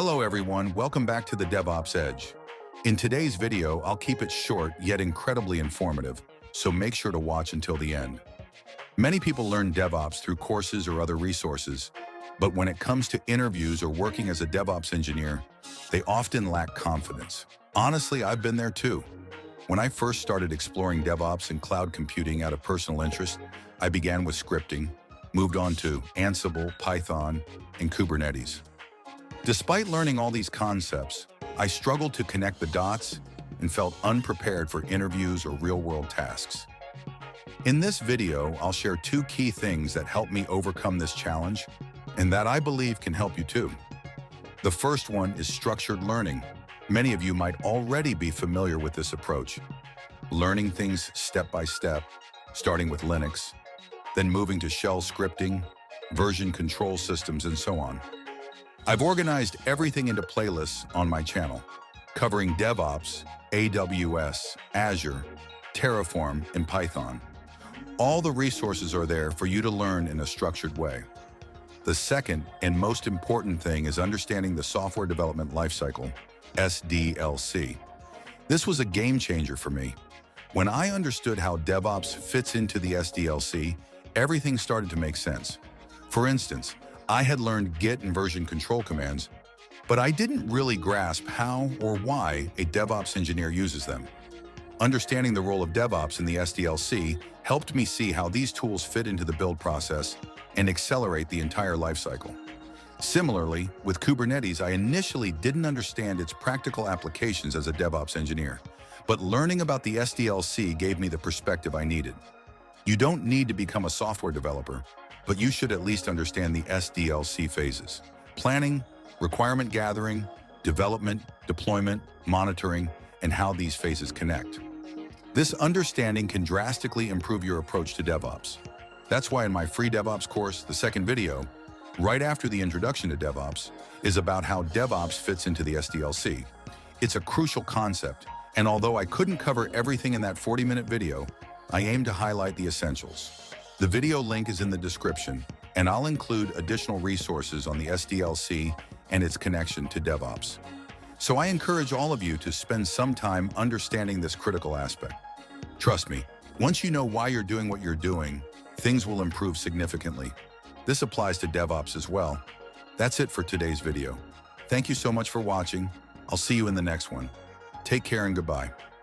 Hello everyone, welcome back to the DevOps Edge. In today's video, I'll keep it short yet incredibly informative, so make sure to watch until the end. Many people learn DevOps through courses or other resources, but when it comes to interviews or working as a DevOps engineer, they often lack confidence. Honestly, I've been there too. When I first started exploring DevOps and cloud computing out of personal interest, I began with scripting, moved on to Ansible, Python, and Kubernetes. Despite learning all these concepts, I struggled to connect the dots and felt unprepared for interviews or real-world tasks. In this video, I'll share two key things that helped me overcome this challenge and that I believe can help you too. The first one is structured learning. Many of you might already be familiar with this approach. Learning things step by step, starting with Linux, then moving to shell scripting, version control systems, and so on. I've organized everything into playlists on my channel, covering DevOps, AWS, Azure, Terraform, and Python. All the resources are there for you to learn in a structured way. The second and most important thing is understanding the software development lifecycle, SDLC. This was a game changer for me. When I understood how DevOps fits into the SDLC, everything started to make sense. For instance, I had learned Git and version control commands, but I didn't really grasp how or why a DevOps engineer uses them. Understanding the role of DevOps in the SDLC helped me see how these tools fit into the build process and accelerate the entire lifecycle. Similarly, with Kubernetes, I initially didn't understand its practical applications as a DevOps engineer, but learning about the SDLC gave me the perspective I needed. You don't need to become a software developer, but you should at least understand the SDLC phases: planning, requirement gathering, development, deployment, monitoring, and how these phases connect. This understanding can drastically improve your approach to DevOps. That's why in my free DevOps course, the second video, right after the introduction to DevOps, is about how DevOps fits into the SDLC. It's a crucial concept, and although I couldn't cover everything in that 40-minute video, I aim to highlight the essentials. The video link is in the description, and I'll include additional resources on the SDLC and its connection to DevOps. So I encourage all of you to spend some time understanding this critical aspect. Trust me, once you know why you're doing what you're doing, things will improve significantly. This applies to DevOps as well. That's it for today's video. Thank you so much for watching. I'll see you in the next one. Take care and goodbye.